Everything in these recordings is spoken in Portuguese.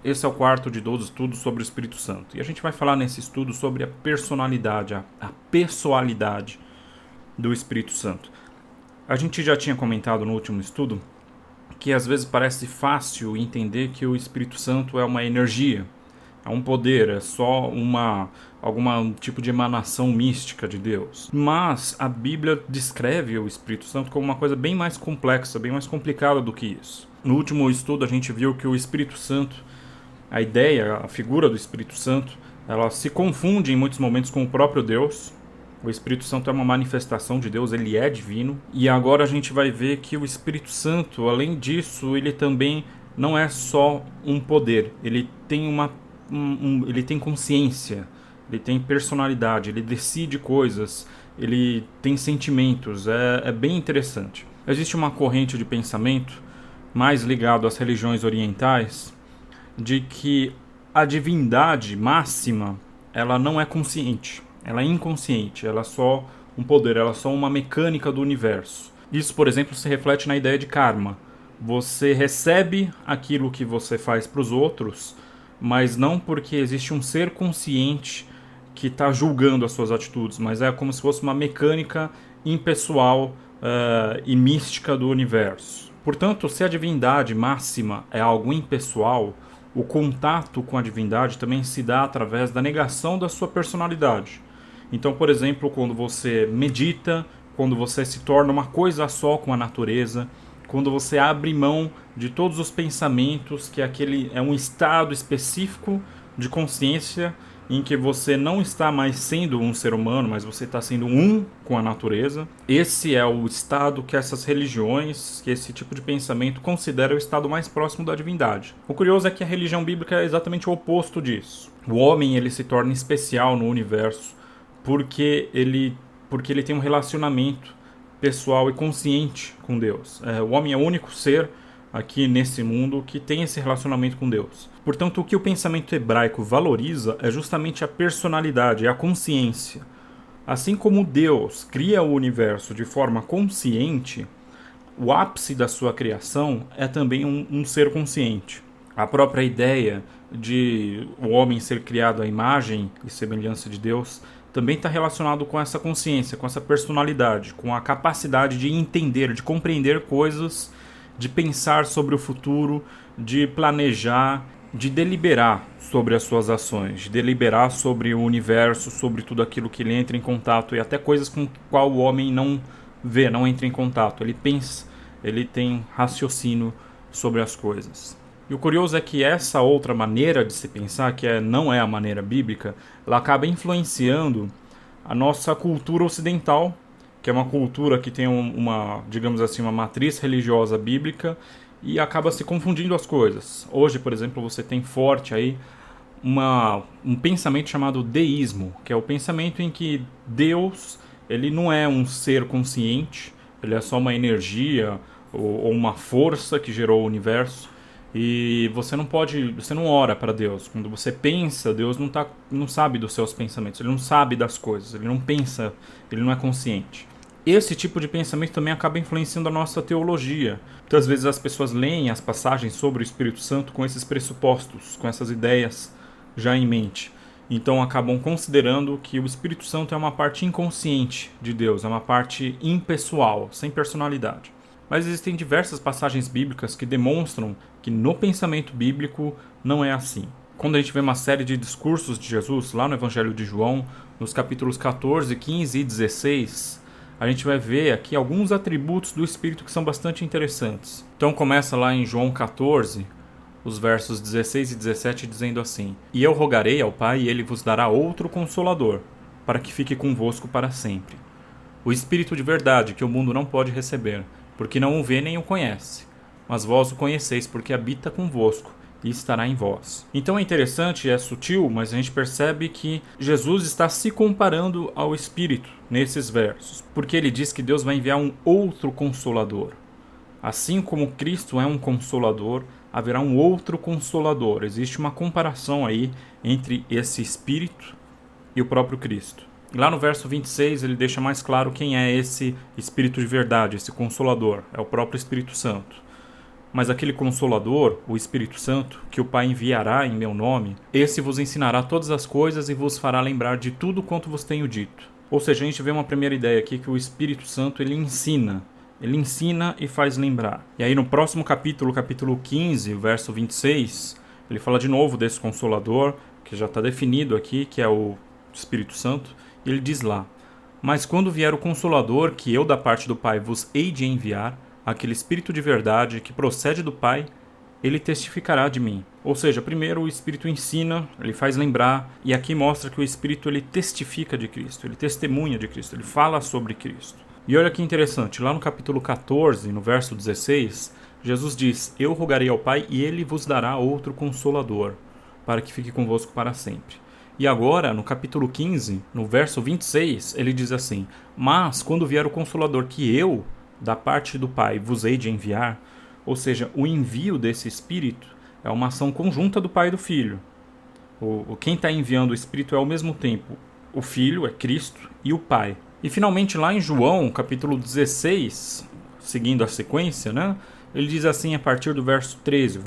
Esse é o quarto de 12 estudos sobre o Espírito Santo. E a gente vai falar nesse estudo sobre a personalidade, a pessoalidade do Espírito Santo. A gente já tinha comentado no último estudo que às vezes parece fácil entender que o Espírito Santo é uma energia, é um poder, é só algum tipo de emanação mística de Deus. Mas a Bíblia descreve o Espírito Santo como uma coisa bem mais complexa, bem mais complicada do que isso. No último estudo a gente viu que o Espírito Santo, a ideia, a figura do Espírito Santo, ela se confunde em muitos momentos com o próprio Deus. O Espírito Santo é uma manifestação de Deus, ele é divino. E agora a gente vai ver que o Espírito Santo, além disso, ele também não é só um poder. Ele tem ele tem consciência, ele tem personalidade, ele decide coisas, ele tem sentimentos. É bem interessante. Existe uma corrente de pensamento mais ligado às religiões orientais, de que a divindade máxima, ela não é consciente, ela é inconsciente, ela é só um poder, ela é só uma mecânica do universo. Isso, por exemplo, se reflete na ideia de karma. Você recebe aquilo que você faz para os outros, mas não porque existe um ser consciente que está julgando as suas atitudes, mas é como se fosse uma mecânica impessoal e mística do universo. Portanto, se a divindade máxima é algo impessoal, o contato com a divindade também se dá através da negação da sua personalidade. Então, por exemplo, quando você medita, quando você se torna uma coisa só com a natureza, quando você abre mão de todos os pensamentos, que aquele é um estado específico de consciência em que você não está mais sendo um ser humano, mas você está sendo um com a natureza. Esse é o estado que essas religiões, que esse tipo de pensamento considera o estado mais próximo da divindade. O curioso é que a religião bíblica é exatamente o oposto disso. O homem, ele se torna especial no universo porque ele tem um relacionamento pessoal e consciente com Deus. O homem é o único ser aqui nesse mundo que tem esse relacionamento com Deus. Portanto, o que o pensamento hebraico valoriza é justamente a personalidade, a consciência. Assim como Deus cria o universo de forma consciente, o ápice da sua criação é também um ser consciente. A própria ideia de o homem ser criado à imagem e semelhança de Deus também está relacionado com essa consciência, com essa personalidade, com a capacidade de entender, de compreender coisas, de pensar sobre o futuro, de planejar, de deliberar sobre as suas ações, de deliberar sobre o universo, sobre tudo aquilo que ele entra em contato e até coisas com qual o homem não vê, não entra em contato. Ele pensa, ele tem raciocínio sobre as coisas. E o curioso é que essa outra maneira de se pensar, que não é a maneira bíblica, ela acaba influenciando a nossa cultura ocidental, que é uma cultura que tem digamos assim, uma matriz religiosa bíblica e acaba se confundindo as coisas. Hoje, por exemplo, você tem forte aí um pensamento chamado deísmo, que é o pensamento em que Deus, ele não é um ser consciente, ele é só uma energia ou uma força que gerou o universo. E você não ora para Deus. Quando você pensa, Deus não sabe dos seus pensamentos, ele não sabe das coisas, ele não pensa, ele não é consciente. Esse tipo de pensamento também acaba influenciando a nossa teologia. Muitas vezes as pessoas leem as passagens sobre o Espírito Santo com esses pressupostos, com essas ideias já em mente. Então acabam considerando que o Espírito Santo é uma parte inconsciente de Deus, é uma parte impessoal, sem personalidade. Mas existem diversas passagens bíblicas que demonstram que no pensamento bíblico não é assim. Quando a gente vê uma série de discursos de Jesus, lá no Evangelho de João, nos capítulos 14, 15 e 16, a gente vai ver aqui alguns atributos do Espírito que são bastante interessantes. Então começa lá em João 14, os versos 16 e 17, dizendo assim: E eu rogarei ao Pai, e ele vos dará outro Consolador, para que fique convosco para sempre. O Espírito de verdade, que o mundo não pode receber, porque não o vê nem o conhece. Mas vós o conheceis, porque habita convosco e estará em vós. Então é interessante, é sutil, mas a gente percebe que Jesus está se comparando ao Espírito nesses versos, porque ele diz que Deus vai enviar um outro Consolador. Assim como Cristo é um Consolador, haverá um outro Consolador. Existe uma comparação aí entre esse Espírito e o próprio Cristo. Lá no verso 26 ele deixa mais claro quem é esse Espírito de verdade, esse Consolador, é o próprio Espírito Santo. Mas aquele Consolador, o Espírito Santo, que o Pai enviará em meu nome, esse vos ensinará todas as coisas e vos fará lembrar de tudo quanto vos tenho dito. Ou seja, a gente vê uma primeira ideia aqui que o Espírito Santo ele ensina e faz lembrar. E aí no próximo capítulo, capítulo 15, verso 26, ele fala de novo desse Consolador, que já está definido aqui, que é o Espírito Santo, e ele diz lá: mas quando vier o Consolador, que eu da parte do Pai vos hei de enviar, aquele Espírito de verdade que procede do Pai, ele testificará de mim. Ou seja, primeiro o Espírito ensina, ele faz lembrar, e aqui mostra que o Espírito ele testifica de Cristo, ele testemunha de Cristo, ele fala sobre Cristo. E olha que interessante, lá no capítulo 14, no verso 16, Jesus diz: eu rogarei ao Pai e ele vos dará outro Consolador, para que fique convosco para sempre. E agora, no capítulo 15, no verso 26, ele diz assim: mas quando vier o Consolador que eu, da parte do Pai, vos hei de enviar, ou seja, o envio desse Espírito é uma ação conjunta do Pai e do Filho. Quem está enviando o Espírito é ao mesmo tempo o Filho, é Cristo, e o Pai. E finalmente lá em João, capítulo 16, seguindo a sequência, né, ele diz assim a partir do verso 13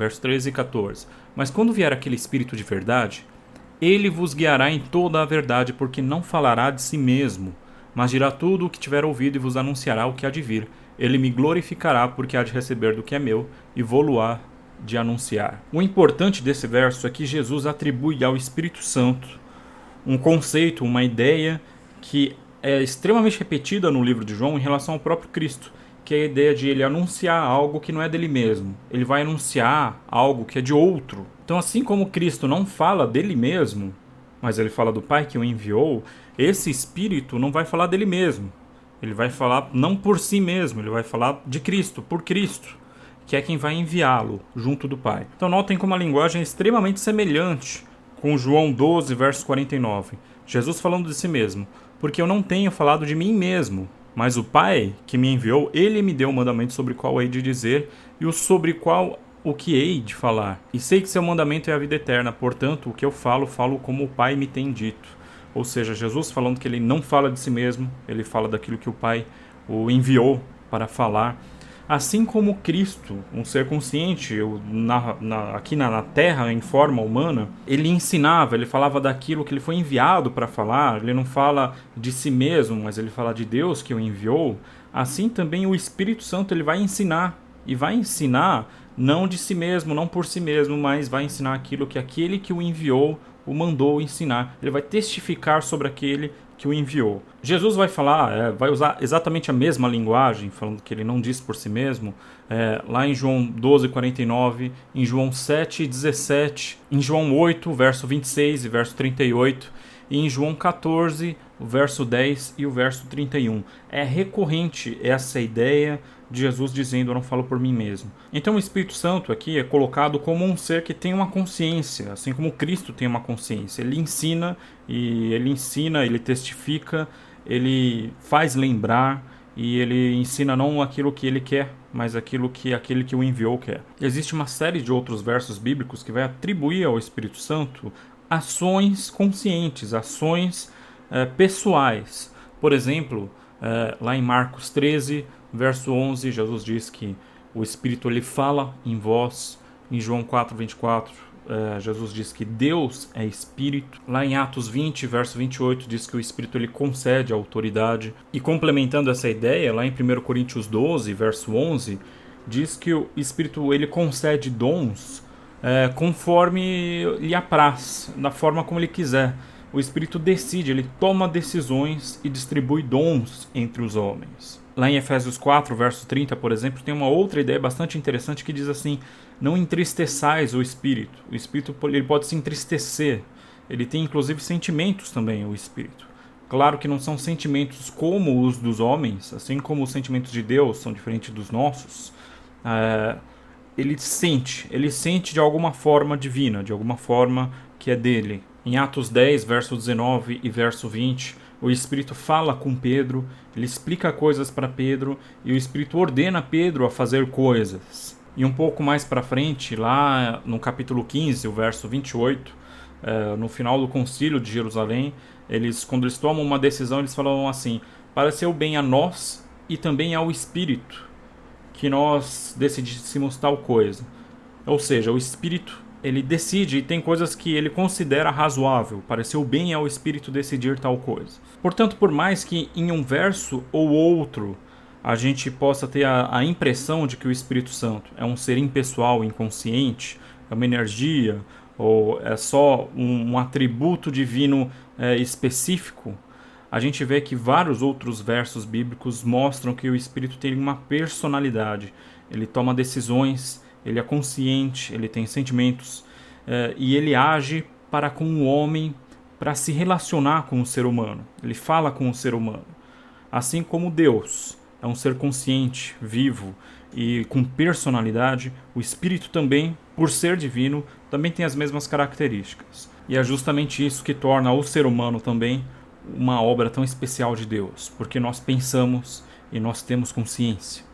e 14: mas quando vier aquele Espírito de verdade, ele vos guiará em toda a verdade, porque não falará de si mesmo, mas dirá tudo o que tiver ouvido e vos anunciará o que há de vir. Ele me glorificará, porque há de receber do que é meu e vou-lo-á de anunciar. O importante desse verso é que Jesus atribui ao Espírito Santo um conceito, uma ideia que é extremamente repetida no livro de João em relação ao próprio Cristo, que é a ideia de ele anunciar algo que não é dele mesmo. Ele vai anunciar algo que é de outro. Então, assim como Cristo não fala dele mesmo, mas ele fala do Pai que o enviou, esse Espírito não vai falar dele mesmo. Ele vai falar não por si mesmo, ele vai falar de Cristo, por Cristo, que é quem vai enviá-lo junto do Pai. Então notem como a linguagem é extremamente semelhante com João 12, verso 49. Jesus falando de si mesmo: porque eu não tenho falado de mim mesmo, mas o Pai que me enviou, ele me deu o mandamento sobre qual hei de dizer e o sobre qual o que hei de falar. E sei que seu mandamento é a vida eterna, portanto, o que eu falo, falo como o Pai me tem dito. Ou seja, Jesus falando que ele não fala de si mesmo, ele fala daquilo que o Pai o enviou para falar. Assim como Cristo, um ser consciente, aqui na Terra, em forma humana, ele ensinava, ele falava daquilo que ele foi enviado para falar, ele não fala de si mesmo, mas ele fala de Deus que o enviou. Assim também o Espírito Santo ele vai ensinar, e vai ensinar não de si mesmo, não por si mesmo, mas vai ensinar aquilo que aquele que o enviou o mandou ensinar. Ele vai testificar sobre aquele que o enviou. Jesus vai falar, vai usar exatamente a mesma linguagem, falando que ele não diz por si mesmo, lá em João 12, 49, em João 7, 17, em João 8, verso 26 e verso 38, e em João 14, o verso 10 e o verso 31. É recorrente essa ideia de Jesus dizendo: eu não falo por mim mesmo. Então o Espírito Santo aqui é colocado como um ser que tem uma consciência, assim como Cristo tem uma consciência. Ele ensina, ele testifica, ele faz lembrar, e ele ensina não aquilo que ele quer, mas aquilo que aquele que o enviou quer. Existe uma série de outros versos bíblicos que vai atribuir ao Espírito Santo ações conscientes, ações pessoais. Por exemplo, lá em Marcos 13, verso 11, Jesus diz que o Espírito ele fala em vós. Em João 4, 24, Jesus diz que Deus é Espírito. Lá em Atos 20, verso 28, diz que o Espírito ele concede a autoridade. E complementando essa ideia, lá em 1 Coríntios 12, verso 11, diz que o Espírito ele concede dons conforme lhe apraz, da forma como ele quiser. O Espírito decide, ele toma decisões e distribui dons entre os homens. Lá em Efésios 4, verso 30, por exemplo, tem uma outra ideia bastante interessante que diz assim: não entristeçais o Espírito. O Espírito ele pode se entristecer. Ele tem inclusive sentimentos também, o Espírito. Claro que não são sentimentos como os dos homens, assim como os sentimentos de Deus são diferentes dos nossos. Ele sente de alguma forma divina, de alguma forma que é dele. Em Atos 10, verso 19 e verso 20, o Espírito fala com Pedro, ele explica coisas para Pedro, e o Espírito ordena Pedro a fazer coisas. E um pouco mais para frente, lá no capítulo 15, o verso 28, no final do concílio de Jerusalém, quando eles tomam uma decisão, eles falam assim: pareceu bem a nós e também ao Espírito que nós decidíssemos tal coisa. Ou seja, o espírito, ele decide e tem coisas que ele considera razoável, pareceu bem ao espírito decidir tal coisa. Portanto, por mais que em um verso ou outro a gente possa ter a impressão de que o Espírito Santo é um ser impessoal, inconsciente, é uma energia, ou é só um atributo divino específico, a gente vê que vários outros versos bíblicos mostram que o Espírito tem uma personalidade. Ele toma decisões, ele é consciente, ele tem sentimentos, e ele age para com o homem, para se relacionar com o ser humano. Ele fala com o ser humano. Assim como Deus é um ser consciente, vivo e com personalidade, o Espírito também, por ser divino, também tem as mesmas características. E é justamente isso que torna o ser humano também uma obra tão especial de Deus, porque nós pensamos e nós temos consciência.